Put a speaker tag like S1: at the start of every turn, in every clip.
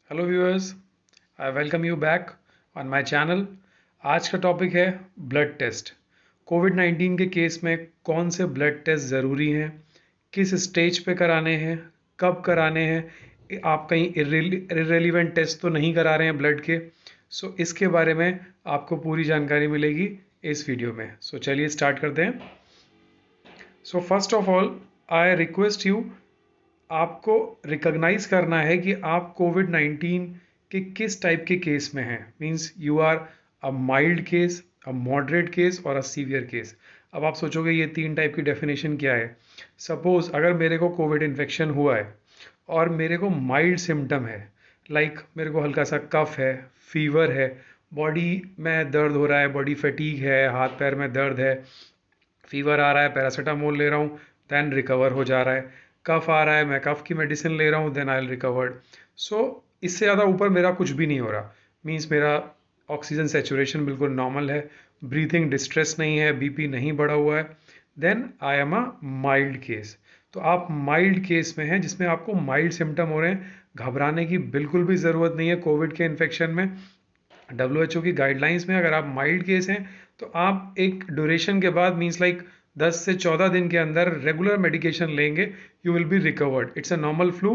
S1: Hello viewers, I welcome you back on my channel. आज का topic है blood test. Covid 19 के case में कौन से ब्लड टेस्ट ज़रूरी हैं, किस स्टेज पे कराने हैं, कब कराने हैं, आप कहीं इरेलीवेंट टेस्ट तो नहीं करा रहे हैं ब्लड के। इसके बारे में आपको पूरी जानकारी मिलेगी इस वीडियो में। चलिए स्टार्ट करते हैं। First of all, I request you, आपको रिकॉग्नाइज करना है कि आप कोविड 19 के किस टाइप के केस में हैं। Means you are a mild case, a moderate case और अ सीवियर केस। अब आप सोचोगे ये तीन टाइप की डेफिनेशन क्या है। सपोज अगर मेरे को कोविड इन्फेक्शन हुआ है और मेरे को माइल्ड सिम्टम है, लाइक मेरे को हल्का सा कफ है, फीवर है, बॉडी में दर्द हो रहा है, बॉडी फटीग है, हाथ पैर में दर्द है, फीवर आ रहा है, पैरासीटामोल ले रहा हूँ, देन रिकवर हो जा रहा है। कफ आ रहा है, मैं कफ की मेडिसिन ले रहा हूँ, देन आई विल रिकवर्ड। सो इससे ज़्यादा ऊपर मेरा कुछ भी नहीं हो रहा। मीन्स मेरा ऑक्सीजन सेचुरेशन बिल्कुल नॉर्मल है, ब्रीथिंग डिस्ट्रेस नहीं है, बीपी नहीं बढ़ा हुआ है, then I am a mild case. तो आप माइल्ड केस में हैं जिसमें आपको माइल्ड सिम्टम हो रहे हैं। घबराने की बिल्कुल भी ज़रूरत नहीं है कोविड के इन्फेक्शन में। WHO की गाइडलाइंस में अगर आप माइल्ड केस हैं तो आप एक ड्यूरेशन के बाद, मीन्स लाइक 10 से 14 दिन के अंदर रेगुलर मेडिकेशन लेंगे, you will be recovered. It's a normal flu.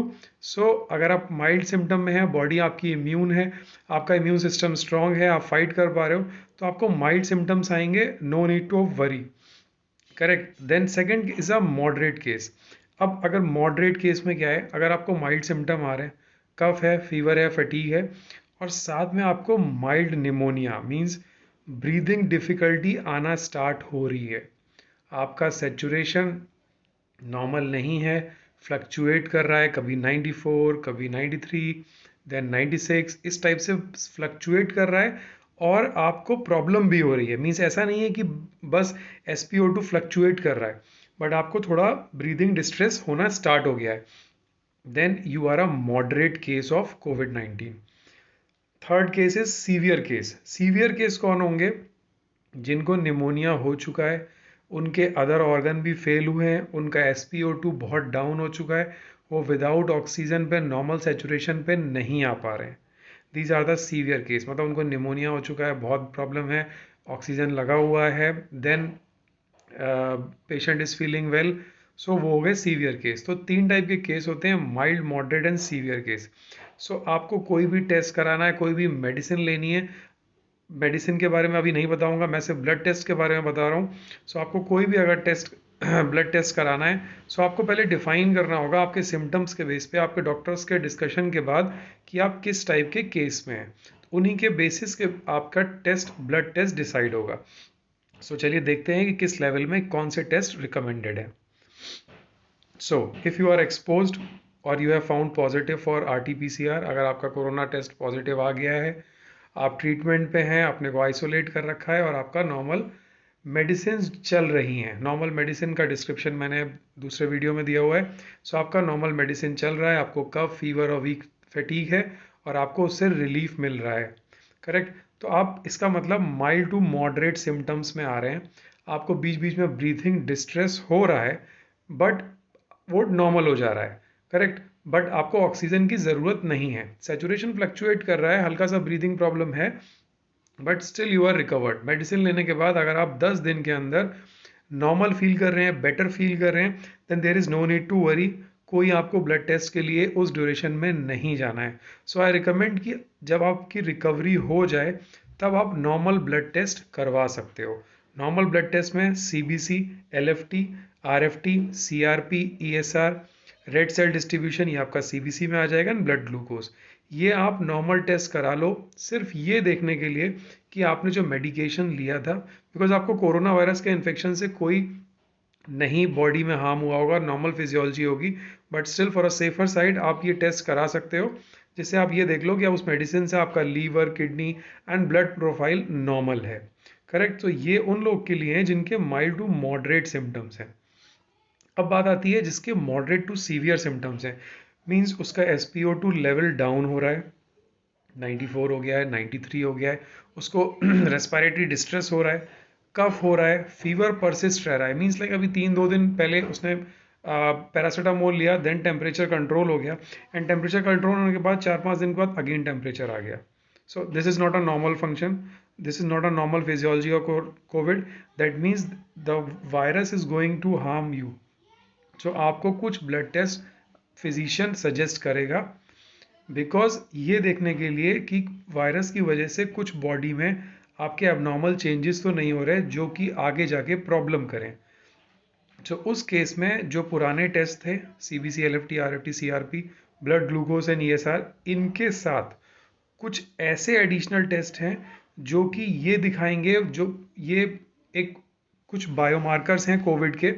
S1: अगर आप माइल्ड सिम्टम में हैं, बॉडी आपकी इम्यून है, आपका इम्यून सिस्टम स्ट्रांग है, आप फाइट कर पा रहे हो, तो आपको माइल्ड सिम्टम्स आएंगे, no need to worry. Correct. Then second is a moderate case. अब अगर मॉडरेट केस में क्या है, अगर आपको माइल्ड सिम्टम आ रहे हैं, कफ है, फीवर है, फटीग है, और साथ में आपको mild pneumonia means breathing difficulty आना स्टार्ट हो रही है, आपका सेचुरेशन नॉर्मल नहीं है, फ्लक्चुएट कर रहा है, कभी 94, कभी 93, देन 96, इस टाइप से फ्लक्चुएट कर रहा है, और आपको प्रॉब्लम भी हो रही है। मीन्स ऐसा नहीं है कि बस SpO2 फ्लक्चुएट कर रहा है, बट आपको थोड़ा ब्रीदिंग डिस्ट्रेस होना स्टार्ट हो गया है, then you are a moderate case of Covid 19। Third case is severe case. Severe case कौन होंगे? जिनको निमोनिया हो चुका है, उनके अदर ऑर्गन भी फेल हुए हैं, उनका SpO2 बहुत डाउन हो चुका है, वो विदाउट ऑक्सीजन पे नॉर्मल सेचुरेशन पे नहीं आ पा रहे हैं। These are the severe case. मतलब उनको निमोनिया हो चुका है, बहुत प्रॉब्लम है, ऑक्सीजन लगा हुआ है, then patient is feeling well, so वो हो गए सीवियर केस। तो तीन टाइप के केस होते हैं, mild, moderate and severe case. आपको कोई भी टेस्ट कराना है, कोई भी मेडिसिन लेनी है, मेडिसिन के बारे में अभी नहीं बताऊंगा, मैं सिर्फ ब्लड टेस्ट के बारे में बता रहा हूँ। आपको कोई भी अगर टेस्ट ब्लड टेस्ट कराना है, आपको पहले डिफाइन करना होगा आपके सिम्टम्स के बेस पे, आपके डॉक्टर्स के डिस्कशन के बाद, कि आप किस टाइप के केस में हैं। उन्हीं के बेसिस के आपका टेस्ट, ब्लड टेस्ट डिसाइड होगा। चलिए देखते हैं कि किस लेवल में कौन से टेस्ट रिकमेंडेड है। इफ यू आर एक्सपोज्ड और you have found positive for RT-PCR, अगर आपका कोरोना टेस्ट पॉजिटिव आ गया है, आप ट्रीटमेंट पे हैं, अपने को आइसोलेट कर रखा है, और आपका नॉर्मल मेडिसिन चल रही हैं। नॉर्मल मेडिसिन का डिस्क्रिप्शन मैंने दूसरे वीडियो में दिया हुआ है। आपका नॉर्मल मेडिसिन चल रहा है, आपको कफ, फीवर और वीक फटीग है, और आपको उससे रिलीफ मिल रहा है। करेक्ट। तो आप, इसका मतलब माइल्ड टू मॉडरेट सिम्टम्स में आ रहे हैं, आपको बीच बीच में ब्रीथिंग डिस्ट्रेस हो रहा है, बट वो नॉर्मल हो जा रहा है। करेक्ट। बट आपको ऑक्सीजन की ज़रूरत नहीं है, सेचुरेशन फ्लक्चुएट कर रहा है, हल्का सा ब्रीदिंग प्रॉब्लम है, but still you are recovered. Medicine लेने के बाद अगर आप 10 दिन के अंदर नॉर्मल फील कर रहे हैं, बेटर फील कर रहे हैं, then there is no need to worry. कोई आपको ब्लड टेस्ट के लिए उस ड्यूरेशन में नहीं जाना है। आई रिकमेंड कि जब आपकी रिकवरी हो जाए, तब आप नॉर्मल ब्लड टेस्ट करवा सकते हो। नॉर्मल ब्लड टेस्ट में CBC, LFT, RFT, CRP, ESR, red cell distribution, ये आपका CBC में आ जाएगा, ब्लड ग्लूकोज, ये आप नॉर्मल टेस्ट करा लो, सिर्फ ये देखने के लिए कि आपने जो मेडिकेशन लिया था, बिकॉज आपको कोरोना वायरस के इन्फेक्शन से कोई नहीं बॉडी में हार्म हुआ होगा, नॉर्मल फिजियोलॉजी होगी, but still for a safer side आप ये टेस्ट करा सकते हो, जिससे आप ये देख लो कि आप उस मेडिसिन से आपका liver, kidney and blood profile normal है। करेक्ट। तो ये उन लोग के लिए हैं जिनके माइल्ड टू मॉडरेट सिम्टम्स हैं। अब बात आती है जिसके मॉडरेट टू सीवियर सिम्टम्स हैं, मींस उसका SpO2 लेवल डाउन हो रहा है, 94 हो गया है, 93 हो गया है, उसको रेस्पिरेटरी डिस्ट्रेस हो रहा है, कफ हो रहा है, फीवर परसिस्ट रह रहा है, मींस लाइक अभी 3-2 दिन पहले उसने पैरासीटामोल लिया, देन टेम्परेचर कंट्रोल हो गया, एंड टेम्परेचर कंट्रोल होने के बाद 4-5 दिन के बाद अगेन टेम्परेचर आ गया. So this is not a normal function. This is not a normal physiology of COVID. That means the virus is going to harm you. So आपको कुछ ब्लड टेस्ट फिजिशियन सजेस्ट करेगा, because ये देखने के लिए कि virus की वजह से कुछ बॉडी में आपके एबनॉर्मल चेंजेस तो नहीं हो रहे जो कि आगे जाके प्रॉब्लम करें. तो उस केस में जो पुराने टेस्ट थे, CBC, LFT, RFT, CRP, blood glucose and ESR, इनके साथ कुछ ऐसे एडिशनल टेस्ट हैं जो कि ये दिखाएंगे, जो ये एक कुछ बायोमार्कर्स हैं कोविड के.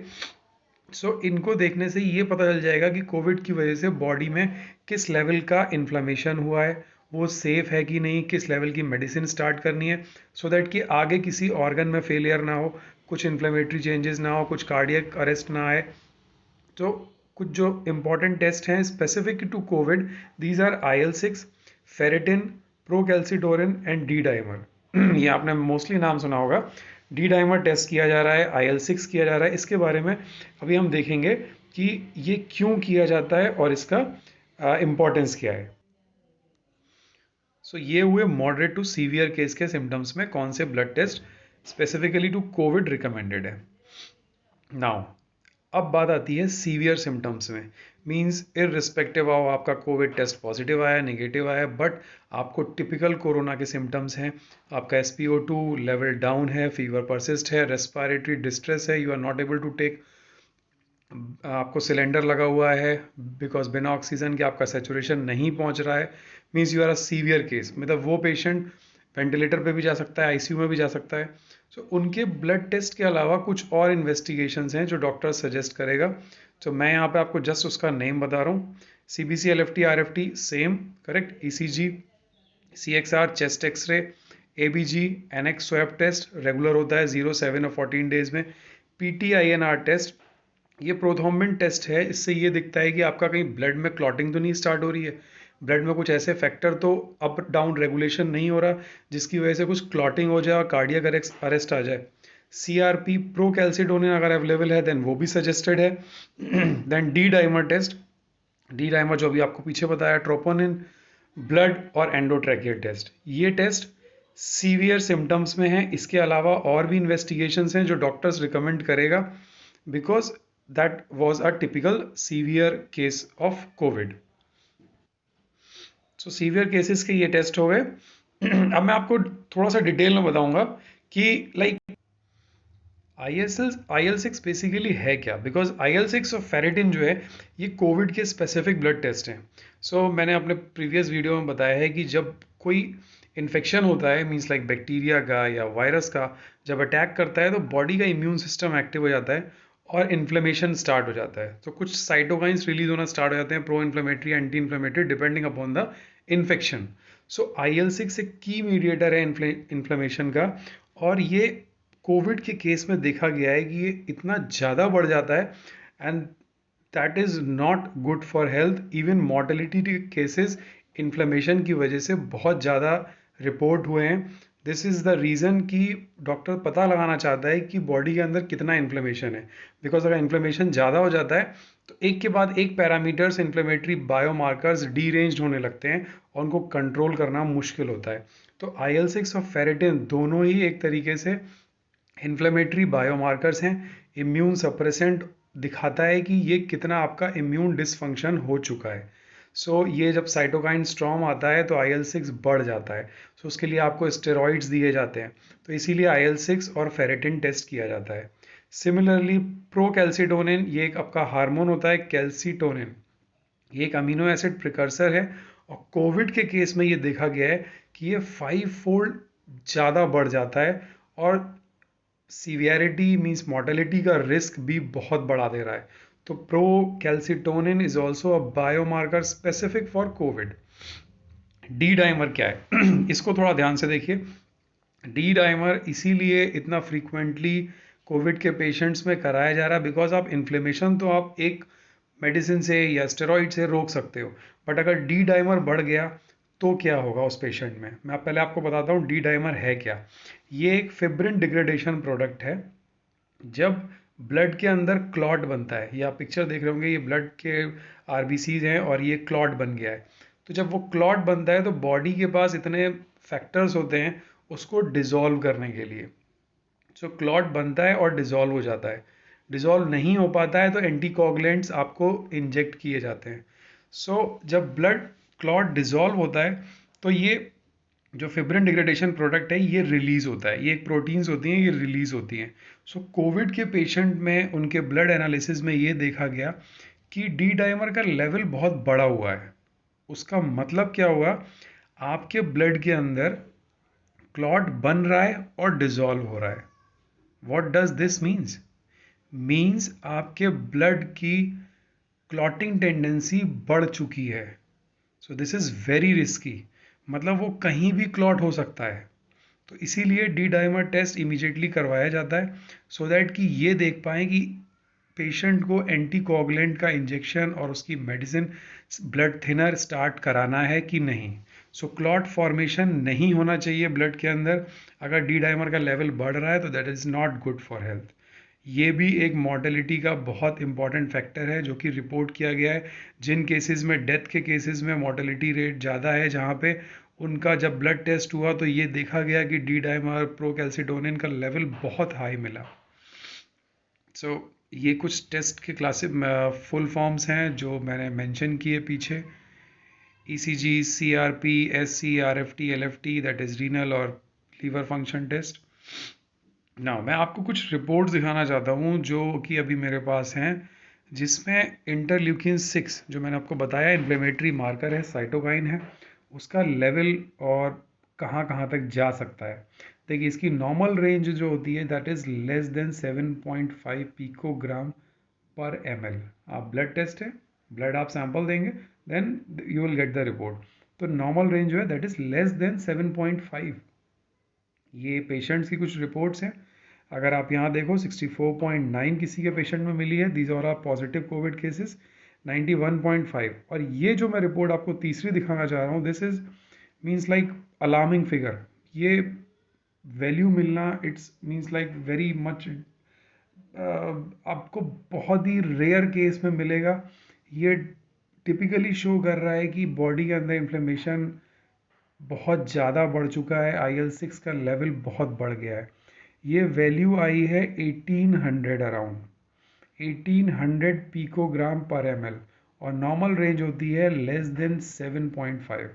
S1: सो इनको देखने से ये पता चल जाएगा कि कोविड की वजह से बॉडी में किस लेवल का इन्फ्लेमेशन हुआ है, वो सेफ है कि नहीं, किस लेवल की मेडिसिन स्टार्ट करनी है, सो दैट कि आगे किसी ऑर्गन में फेलियर ना हो, कुछ इन्फ्लेमेटरी चेंजेस ना हो, कुछ कार्डियक अरेस्ट ना आए. तो कुछ जो इम्पॉर्टेंट टेस्ट हैं specific to covid, these are IL-6, ferritin, procalcitonin and D dimer. ये आपने मोस्टली नाम सुना होगा. डी डाइमर टेस्ट किया जा रहा है, IL-6 किया जा रहा है. इसके बारे में अभी हम देखेंगे कि ये क्यों किया जाता है और इसका इम्पोर्टेंस क्या है. सो ये हुए मॉडरेट टू सीवियर केस के सिम्टम्स में कौन से blood test specifically to Covid recommended है. नाउ अब बात आती है सीवियर सिम्टम्स में. मींस इररिस्पेक्टिव ऑफ आपका कोविड टेस्ट पॉजिटिव आया, नेगेटिव आया, बट आपको टिपिकल कोरोना के सिम्टम्स हैं, आपका SpO2 लेवल डाउन है, फीवर परसिस्ट है, रेस्पिरेटरी डिस्ट्रेस है, you are not able to take, आपको सिलेंडर लगा हुआ है बिकॉज बिना ऑक्सीजन के आपका सेचुरेशन नहीं पहुंच रहा है, means you are a severe case. मतलब वो पेशेंट वेंटिलेटर पे भी जा सकता है, ICU में भी जा सकता है. सो उनके ब्लड टेस्ट के अलावा कुछ और इन्वेस्टिगेशंस हैं जो डॉक्टर सजेस्ट करेगा. तो मैं यहाँ पे आपको जस्ट उसका नेम बता रहा हूँ. CBC, LFT, RFT same correct, ECG, CXR chest X ray, ABG, NX swab test regular होता है 0, 7 और 14 डेज में. PT-INR टेस्ट ये प्रोथ्रोम्बिन टेस्ट है, इससे ये दिखता है कि आपका कहीं ब्लड में क्लॉटिंग तो नहीं स्टार्ट हो रही है, ब्लड में कुछ ऐसे फैक्टर तो अप डाउन रेगुलेशन नहीं हो रहा जिसकी वजह से कुछ क्लॉटिंग हो जाए और कार्डियक अरेस्ट आ जाए. CRP प्रोकैल्सिटोनिन अगर अवेलेबल है देन वो भी सजेस्टेड है. Then D dimer test, D dimer जो भी आपको पीछे बताया, ट्रोपोनिन, ब्लड और एंडोट्रैकियल टेस्ट. ये टेस्ट सीवियर सिम्टम्स में है. इसके अलावा और भी इन्वेस्टिगेशंस हैं जो डॉक्टर्स रिकमेंड करेगा because that was a typical severe case of Covid. So severe cases के ये टेस्ट हो गए. अब मैं आपको थोड़ा सा डिटेल में बताऊंगा कि लाइक IL-6 बेसिकली है क्या, बिकॉज IL-6 और फेरेटिन जो है ये कोविड के स्पेसिफिक ब्लड टेस्ट हैं. सो मैंने अपने प्रीवियस वीडियो में बताया है कि जब कोई इन्फेक्शन होता है, मीन्स लाइक बैक्टीरिया का या वायरस का, जब अटैक करता है तो बॉडी का इम्यून सिस्टम एक्टिव हो जाता है और इन्फ्लेमेशन स्टार्ट हो जाता है. तो कुछ साइटोकाइंस रिलीज होना स्टार्ट हो जाते हैं, pro inflammatory, anti inflammatory, depending upon the infection. So IL-6 एक की मीडिएटर है इन्फ्लेमेशन का, और ये कोविड के केस में देखा गया है कि ये इतना ज़्यादा बढ़ जाता है and that is not good for health. Even mortality cases inflammation की वजह से बहुत ज़्यादा रिपोर्ट हुए हैं. दिस इज़ द रीज़न कि डॉक्टर पता लगाना चाहता है कि बॉडी के अंदर कितना इन्फ्लेमेशन है, बिकॉज अगर इन्फ्लेमेशन ज़्यादा हो जाता है तो एक के बाद एक पैरामीटर्स, इन्फ्लेमेटरी बायोमार्कर्स डीरेंज्ड होने लगते हैं और उनको कंट्रोल करना मुश्किल होता है. तो IL-6 और फेरेटिन दोनों ही एक तरीके से इन्फ्लेमेटरी बायोमार्कर्स हैं. इम्यून सप्रेसेंट दिखाता है कि ये कितना आपका इम्यून डिसफंक्शन हो चुका है. सो ये जब साइटोकाइन स्ट्रॉम आता है तो IL-6 बढ़ जाता है. सो उसके लिए आपको स्टेरॉइड्स दिए जाते हैं, तो इसीलिए IL-6 और फेरेटिन टेस्ट किया जाता है. सिमिलरली प्रोकैल्सिटोनिन, ये एक आपका हार्मोन होता है कैल्सिटोनिन, ये एक अमीनो एसिड प्रिकर्सर है, और कोविड के केस में ये देखा गया है कि ये 5 फोल्ड ज़्यादा बढ़ जाता है और सीवियरिटी मीन्स मॉर्टेलिटी का रिस्क भी बहुत बढ़ा दे रहा है. तो pro calcitonin is also a biomarker specific for Covid. D dimer क्या है इसको थोड़ा ध्यान से देखिए. डी डाइमर इसीलिए इतना फ्रीक्वेंटली कोविड के पेशेंट्स में कराया जा रहा है बिकॉज आप इन्फ्लेमेशन तो आप एक मेडिसिन से या स्टेरॉइड से रोक सकते हो, बट अगर डी डाइमर बढ़ गया तो क्या होगा उस पेशेंट में. मैं पहले आपको बताता हूँ डी डाइमर है क्या. ये एक फिब्रिन डिग्रेडेशन प्रोडक्ट है. जब ब्लड के अंदर क्लॉट बनता है। ये आप पिक्चर देख रहे होंगे, ये ब्लड के आरबीसीज हैं और ये क्लॉट बन गया है। तो जब वो क्लॉट बनता है तो बॉडी के पास इतने फैक्टर्स होते हैं उसको डिसॉल्व करने के लिए। जो क्लॉट बनता है और डिसॉल्व हो जाता है, डिसॉल्व नहीं हो पाता है तो एंटीकोगुलेंट्स आपको इंजेक्ट किए जाते हैं। जब ब्लड क्लॉट डिसॉल्व होता है तो ये जो फिब्रिन डिग्रेडेशन प्रोडक्ट है ये रिलीज होता है, ये एक प्रोटीन्स होती हैं, ये रिलीज होती हैं। कोविड के पेशेंट में उनके ब्लड एनालिसिस में ये देखा गया कि डी डाइमर का लेवल बहुत बड़ा हुआ है। उसका मतलब क्या हुआ, आपके ब्लड के अंदर क्लॉट बन रहा है और डिसॉल्व हो रहा है। व्हाट डज दिस मीन्स आपके ब्लड की क्लॉटिंग टेंडेंसी बढ़ चुकी है। दिस इज़ वेरी रिस्की, मतलब वो कहीं भी क्लॉट हो सकता है। तो इसीलिए डी डाइमर टेस्ट इमीडिएटली करवाया जाता है सो दैट कि ये देख पाएँ कि पेशेंट को एंटीकोगुलेंट का इंजेक्शन और उसकी मेडिसिन ब्लड थिनर स्टार्ट कराना है कि नहीं। क्लॉट फॉर्मेशन नहीं होना चाहिए ब्लड के अंदर। अगर डी डाइमर का लेवल बढ़ रहा है तो that is not good for health. ये भी एक मॉर्टेलिटी का बहुत इंपॉर्टेंट फैक्टर है जो कि रिपोर्ट किया गया है। जिन केसेस में डेथ के केसेस में मॉर्टेलिटी रेट ज़्यादा है, जहाँ पे उनका जब ब्लड टेस्ट हुआ तो ये देखा गया कि डी डाइमर प्रोकैल्सिटोनिन का लेवल बहुत हाई मिला। ये कुछ टेस्ट के क्लासिक फुल फॉर्म्स हैं जो मैंने मेंशन किए पीछे। ECG, CRP, SC, RFT, LFT, that is renal और लीवर फंक्शन टेस्ट। ना मैं आपको कुछ रिपोर्ट्स दिखाना चाहता हूँ जो कि अभी मेरे पास हैं, जिसमें इंटरल्यूकिन 6 जो मैंने आपको बताया इन्फ्लेमेटरी मार्कर है, साइटोकाइन है, उसका लेवल और कहाँ कहाँ तक जा सकता है। देखिए इसकी नॉर्मल रेंज जो होती है that is less than 7.5 picogram पर ml। आप ब्लड टेस्ट है, ब्लड आप सैंपल देंगे, then you will get the report. तो नॉर्मल रेंज जो है दैट इज़ लेस देन 7.5। ये पेशेंट्स की कुछ रिपोर्ट्स हैं। अगर आप यहाँ देखो 64.9 किसी के पेशेंट में मिली है, these are positive Covid cases. 91.5, और ये जो मैं रिपोर्ट आपको तीसरी दिखाना चाह रहा हूँ, this is means like alarming figure. ये वैल्यू मिलना it's means like very much, आपको बहुत ही रेयर केस में मिलेगा। ये टिपिकली शो कर रहा है कि बॉडी के अंदर इन्फ्लेमेशन बहुत ज़्यादा बढ़ चुका है, IL-6 का लेवल बहुत बढ़ गया है। ये वैल्यू आई है 1800 अराउंड, 1800 पिकोग्राम पर ml, और नॉर्मल रेंज होती है less than 7.5।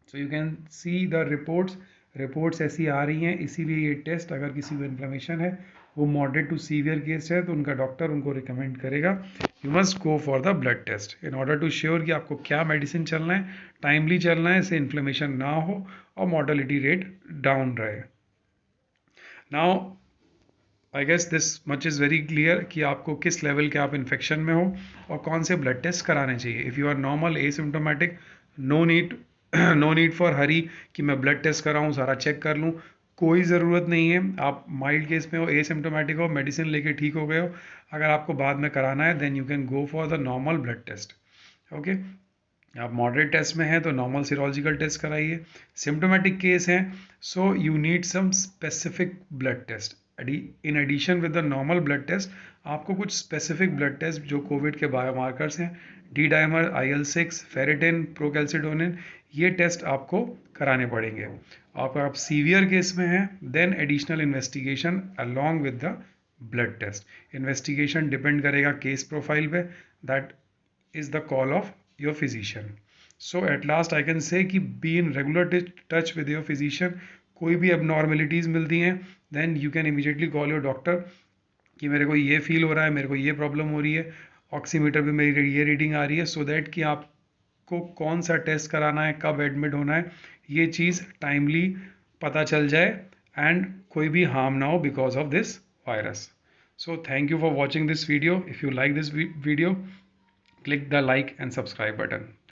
S1: So you can see the reports ऐसी आ रही हैं। इसीलिए ये टेस्ट अगर किसी को इन्फ्लेमेशन है, वो मॉडरेट टू सीवियर केस है, तो उनका डॉक्टर उनको रिकमेंड करेगा you must go for the blood test in order to sure कि आपको क्या मेडिसिन चलना है, टाइमली चलना है, इससे इन्फ्लेमेशन ना हो और मॉर्टेलिटी रेट डाउन रहे। Now I guess this much is very clear कि आपको किस लेवल के आप इन्फेक्शन में हो और कौन से ब्लड टेस्ट कराने चाहिए। If you are normal asymptomatic, no need no need for hurry कि मैं ब्लड टेस्ट कराऊँ, सारा चेक कर लूँ, कोई ज़रूरत नहीं है। आप माइल्ड केस में हो, एसिम्टोमेटिक हो, मेडिसिन लेके ठीक हो गए हो, अगर आपको बाद में कराना है then you can go for the normal blood test. Okay, आप मॉडरेट टेस्ट में हैं तो नॉर्मल सीरोलॉजिकल टेस्ट कराइए। सिम्टोमेटिक केस हैं so you need some specific blood test. In addition with the normal blood test आपको कुछ specific blood test जो Covid के बायोमार्कर्स हैं, D dimer, IL-6, ferritin, procalcitonin, ये टेस्ट आपको कराने पड़ेंगे। आप सीवियर केस में हैं then additional investigation along with the blood test. Investigation depend करेगा केस प्रोफाइल पे, that is the call of your physician. So at last I can say कि be in regular touch with your physician। कोई भी abnormalities मिलती हैं then you can immediately call your doctor कि मेरे को ये फील हो रहा है, मेरे को ये प्रॉब्लम हो रही है, ऑक्सीमीटर पे मेरी ये रीडिंग आ रही है, सो दैट कि आपको कौन सा टेस्ट कराना है, कब एडमिट होना है, ये चीज़ टाइमली पता चल जाए एंड कोई भी हार्म ना हो because of this virus. So thank you for watching this video. If you like this video, click the like and subscribe button.